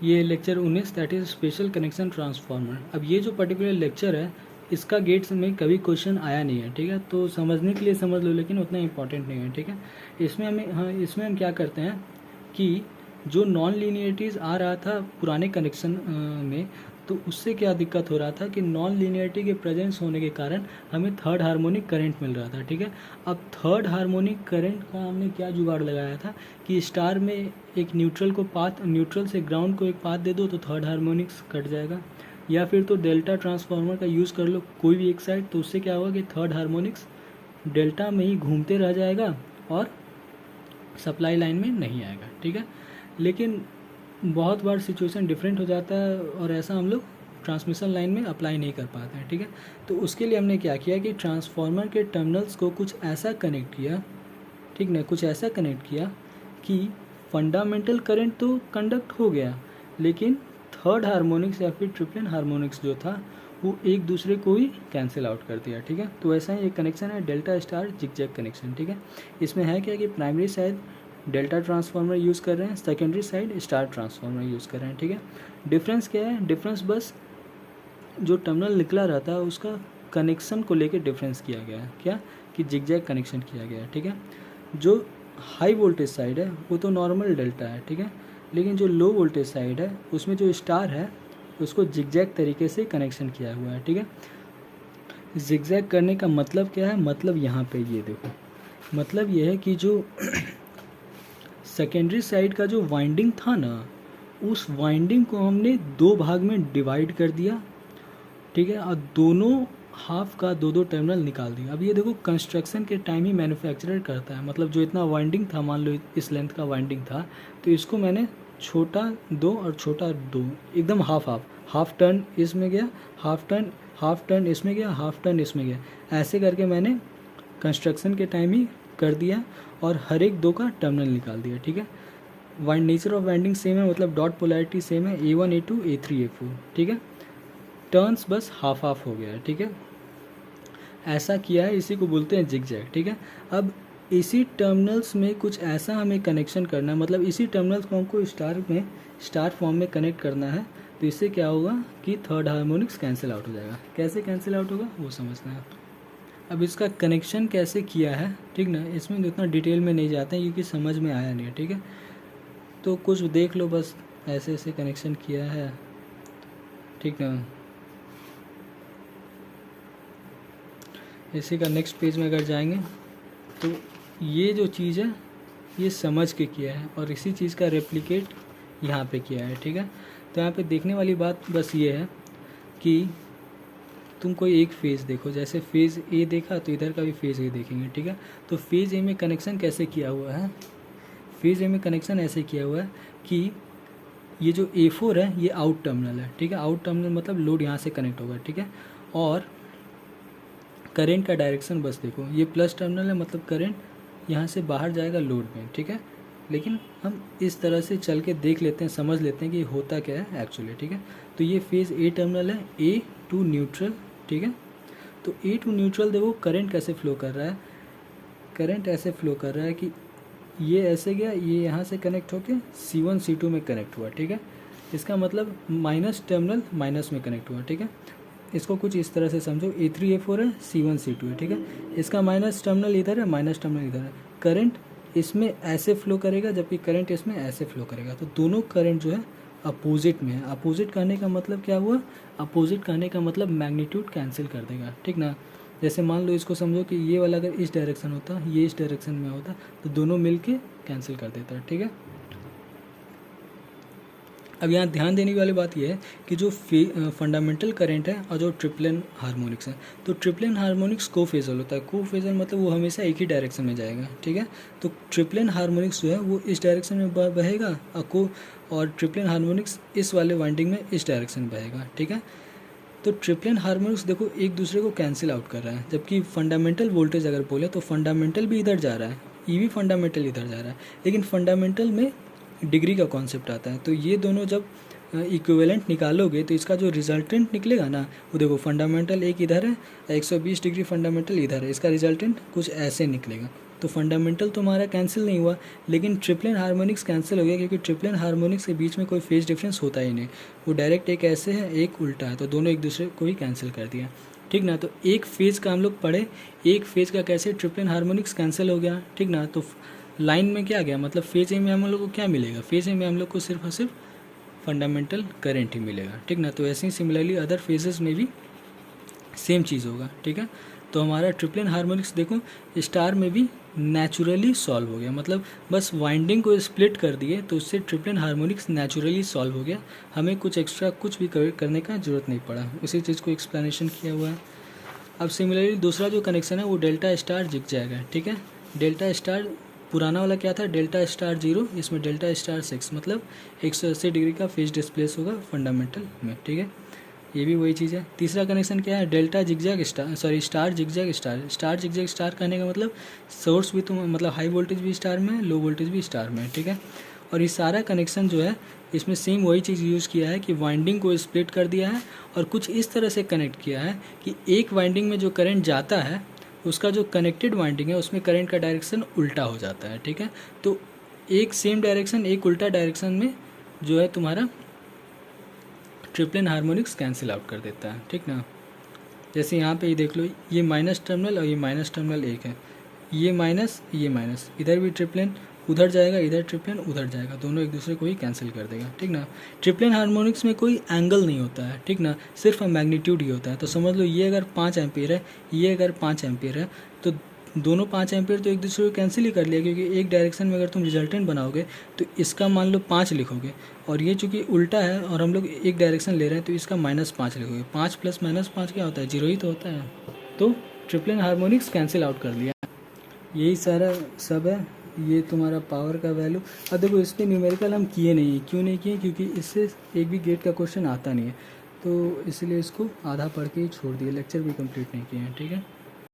ये lecture 19 that is special connection transformer. अब ये जो पर्टिकुलर लेक्चर है इसका गेट्स में कभी क्वेश्चन आया नहीं है, ठीक है। तो समझने के लिए समझ लो, लेकिन उतना इंपॉर्टेंट नहीं है, ठीक है। इसमें हम क्या करते हैं कि जो नॉन लीनियरिटीज़ आ रहा था पुराने कनेक्शन में, तो उससे क्या दिक्कत हो रहा था कि नॉन लीनियरिटी के प्रेजेंस होने के कारण हमें थर्ड हार्मोनिक करंट मिल रहा था, ठीक है। अब थर्ड हार्मोनिक करंट का हमने क्या जुगाड़ लगाया था कि स्टार में एक न्यूट्रल से ग्राउंड को एक पाथ दे दो तो थर्ड हार्मोनिक्स कट जाएगा, या फिर तो डेल्टा ट्रांसफार्मर का यूज़ कर लो कोई भी एक साइड, तो उससे क्या होगा कि थर्ड हार्मोनिक्स डेल्टा में ही घूमते रह जाएगा और सप्लाई लाइन में नहीं आएगा, ठीक है। लेकिन बहुत बार सिचुएशन डिफरेंट हो जाता है और ऐसा हम लोग ट्रांसमिशन लाइन में अप्लाई नहीं कर पाते हैं, ठीक है। तो उसके लिए हमने क्या किया कि ट्रांसफार्मर के टर्मिनल्स को कुछ ऐसा कनेक्ट किया, ठीक ना, कुछ ऐसा कनेक्ट किया कि फंडामेंटल करंट तो कंडक्ट हो गया, लेकिन थर्ड हार्मोनिक्स या फिर ट्रिपल हार्मोनिक्स जो था वो एक दूसरे को ही कैंसिल आउट कर दिया, ठीक है। तो ऐसा ही एक कनेक्शन है डेल्टा स्टार जिगजैग कनेक्शन, ठीक है। इसमें है क्या कि primary side delta transformer use कर रहे हैं, secondary side star transformer use कर रहे हैं, ठीक है। डिफरेंस क्या है? डिफरेंस बस जो टर्मिनल निकला रहता है उसका कनेक्शन को लेके डिफरेंस किया गया है, क्या कि जिगजैग कनेक्शन किया गया है, ठीक है। जो हाई वोल्टेज साइड है वो तो नॉर्मल डेल्टा है, ठीक है, लेकिन जो लो वोल्टेज साइड है उसमें जो स्टार है उसको जिगजैग तरीके से कनेक्शन किया हुआ है, ठीक है। जिगजैग करने का मतलब क्या है? मतलब यहाँ पे ये देखो, मतलब ये है कि जो सेकेंडरी साइड का जो वाइंडिंग था ना, उस वाइंडिंग को हमने दो भाग में डिवाइड कर दिया, ठीक है, और दोनों हाफ का दो दो टर्मिनल निकाल दिया। अब ये देखो कंस्ट्रक्शन के टाइम ही मैन्युफैक्चरर करता है, मतलब जो इतना वाइंडिंग था, मान लो इस लेंथ का वाइंडिंग था, तो इसको मैंने छोटा दो और छोटा दो एकदम हाफ टर्न इसमें गया, हाफ टर्न इसमें गया, हाफ टर्न इसमें गया, ऐसे करके मैंने कंस्ट्रक्शन के टाइम ही कर दिया और हर एक दो का टर्मिनल निकाल दिया, ठीक है। नेचर ऑफ वाइंडिंग सेम है, मतलब डॉट पोलैरिटी सेम है, A1 A2 A3 A4, ठीक है। टर्न्स बस हाफ हो गया है, ठीक है। ऐसा किया है, इसी को बोलते हैं जिगजैग, ठीक है। अब इसी टर्मिनल्स में कुछ ऐसा हमें कनेक्शन करना है, मतलब इसी टर्मिनल्स को हमको स्टार फॉर्म में कनेक्ट करना है, तो इससे क्या होगा कि थर्ड हार्मोनिक्स कैंसिल आउट हो जाएगा। कैसे कैंसिल आउट होगा वो समझना है। अब इसका कनेक्शन कैसे किया है, ठीक ना, इसमें उतना डिटेल में नहीं जाते हैं क्योंकि समझ में आया नहीं है, ठीक है। तो कुछ देख लो, बस ऐसे ऐसे कनेक्शन किया है, ठीक ना। इसी का नेक्स्ट पेज में अगर जाएंगे तो ये जो चीज़ है ये समझ के किया है और इसी चीज़ का रेप्लिकेट यहाँ पे किया है, ठीक है। तो यहाँ पे देखने वाली बात बस ये है कि तुम कोई एक फेज़ देखो, जैसे फेज़ ए देखा तो इधर का भी फेज़ ए देखेंगे, ठीक है। तो फेज़ ए में कनेक्शन कैसे किया हुआ है? फेज़ ए में कनेक्शन ऐसे किया हुआ है कि ये जो A4 है ये आउट टर्मिनल है, ठीक है। आउट टर्मिनल मतलब लोड यहाँ से कनेक्ट होगा, ठीक है। और करंट का डायरेक्शन बस देखो, ये प्लस टर्मिनल है, मतलब करंट यहाँ से बाहर जाएगा लोड में, ठीक है। लेकिन हम इस तरह से चल के देख लेते हैं, समझ लेते हैं कि होता क्या है एक्चुअली, ठीक है। तो ये फेज़ ए टर्मिनल है, ए टू न्यूट्रल, ठीक है। तो ए टू न्यूट्रल देखो करंट कैसे फ्लो कर रहा है, करंट ऐसे फ्लो कर रहा है कि ये ऐसे गया, ये यहाँ से कनेक्ट होके C1 C2 में कनेक्ट हुआ, ठीक है। इसका मतलब माइनस टर्मिनल माइनस में कनेक्ट हुआ, ठीक है। इसको कुछ इस तरह से समझो, A3 A4 है, C1 C2 है, ठीक है। इसका माइनस टर्मिनल इधर है, माइनस टर्मिनल इधर है। करंट इसमें ऐसे फ्लो करेगा जबकि करंट इसमें ऐसे फ्लो करेगा, तो दोनों करंट जो है अपोजिट में है। अपोजिट कहने का मतलब क्या हुआ? अपोजिट कहने का मतलब मैग्नीट्यूड कैंसिल कर देगा, ठीक ना। जैसे मान लो इसको समझो कि ये वाला अगर इस डायरेक्शन होता, ये इस डायरेक्शन में होता, तो दोनों मिल के कैंसिल कर देता है, ठीक है। अब यहाँ ध्यान देने वाली बात यह है कि जो फंडामेंटल करंट है और जो ट्रिपल हार्मोनिक्स है, तो ट्रिपल हार्मोनिक्स को फेजल होता है। को फेजल मतलब वो हमेशा एक ही डायरेक्शन में जाएगा, ठीक है। तो ट्रिपल हार्मोनिक्स जो है वो इस डायरेक्शन में बहेगा और ट्रिपल हार्मोनिक्स इस वाले वाइंडिंग में इस डायरेक्शन में बहेगा, ठीक है। तो ट्रिपल हार्मोनिक्स देखो एक दूसरे को कैंसिल आउट कर रहा है, जबकि फंडामेंटल वोल्टेज अगर बोले तो फंडामेंटल भी इधर जा रहा है, ईवी फंडामेंटल इधर जा रहा है, लेकिन फंडामेंटल में डिग्री का कॉन्सेप्ट आता है। तो ये दोनों जब इक्विवेलेंट निकालोगे तो इसका जो रिजल्टेंट निकलेगा ना, वो देखो फंडामेंटल एक इधर है, 120 डिग्री फंडामेंटल इधर है, इसका रिजल्टेंट कुछ ऐसे निकलेगा। तो फंडामेंटल तो हमारा कैंसिल नहीं हुआ, लेकिन ट्रिप्लन हार्मोनिक्स कैंसिल हो गया, क्योंकि ट्रिप्लन हार्मोनिक्स के बीच में कोई फेज डिफरेंस होता ही नहीं, वो डायरेक्ट एक ऐसे है एक उल्टा है, तो दोनों एक दूसरे को ही कैंसिल कर दिया, ठीक ना। तो एक फेज़ का हम लोग पढ़े, एक फेज़ का कैसे ट्रिप्लन हार्मोनिक्स कैंसिल हो गया, ठीक ना। तो लाइन में क्या गया, मतलब फेज ए में हम लोग को क्या मिलेगा, फेज ए में हम लोग को सिर्फ और सिर्फ फंडामेंटल करंट ही मिलेगा, ठीक ना। तो ऐसे ही सिमिलरली अदर फेजेस में भी सेम चीज़ होगा, ठीक है। तो हमारा ट्रिप्लन हार्मोनिक्स देखो स्टार में भी नेचुरली सॉल्व हो गया, मतलब बस वाइंडिंग को स्प्लिट कर दिए तो उससे ट्रिप्लन हार्मोनिक्स नेचुरली सॉल्व हो गया, हमें कुछ एक्स्ट्रा कुछ भी करने का ज़रूरत नहीं पड़ा, उसी चीज़ को एक्सप्लेनेशन किया हुआ है। अब सिमिलरली दूसरा जो कनेक्शन है वो डेल्टा स्टार जिग जाएगा, ठीक है। डेल्टा स्टार पुराना वाला क्या था, डेल्टा स्टार 0, इसमें डेल्टा स्टार 6, मतलब 180 डिग्री का फेज डिस्प्लेस होगा फंडामेंटल में, ठीक है। ये भी वही चीज़ है। तीसरा कनेक्शन क्या है, delta zigzag star, sorry star zigzag star. Star zigzag star कहने का मतलब सोर्स भी तो मतलब हाई वोल्टेज भी स्टार में है, लो वोल्टेज भी स्टार में है, ठीक है। और ये सारा कनेक्शन जो है इसमें सेम वही चीज़ यूज़ किया है कि वाइंडिंग को स्प्लिट कर दिया है और कुछ इस तरह से कनेक्ट किया है कि एक वाइंडिंग में जो करंट जाता है उसका जो कनेक्टेड वाइंडिंग है उसमें करंट का डायरेक्शन उल्टा हो जाता है, ठीक है। तो एक सेम डायरेक्शन एक उल्टा डायरेक्शन में जो है तुम्हारा ट्रिप्लन हार्मोनिक्स कैंसिल आउट कर देता है, ठीक ना। जैसे यहाँ पे ये देख लो, ये माइनस टर्मिनल और ये माइनस टर्मिनल एक है, ये माइनस, इधर भी ट्रिप्लन उधर जाएगा, इधर ट्रिप्लन उधर जाएगा, दोनों एक दूसरे को ही कैंसिल कर देगा, ठीक ना। ट्रिप्लन हार्मोनिक्स में कोई एंगल नहीं होता है, ठीक ना, सिर्फ मैग्नीट्यूड ही होता है। तो समझ लो ये अगर 5 एम्पियर है, ये अगर 5 एम्पियर है, तो दोनों 5 एम्पियर तो एक दूसरे को कैंसिल ही कर लिया, क्योंकि एक डायरेक्शन में अगर तुम रिजल्टेंट बनाओगे तो इसका मान लो 5 लिखोगे, और ये चूँकि उल्टा है और हम लोग एक डायरेक्शन ले रहे हैं तो इसका -5 लिखोगे। 5 + -5 क्या होता है, 0 ही तो होता है। तो ट्रिप्लन हार्मोनिक्स कैंसिल आउट कर लिया, यही सारा सब है। ये तुम्हारा पावर का वैल्यू। अब देखो इस पर न्यूमेरिकल हम किए नहीं है, क्यों नहीं किए, क्योंकि इससे एक भी गेट का क्वेश्चन आता नहीं है, तो इसलिए इसको आधा पढ़ के ही छोड़ दिए, लेक्चर भी कंप्लीट नहीं किए हैं, ठीक है।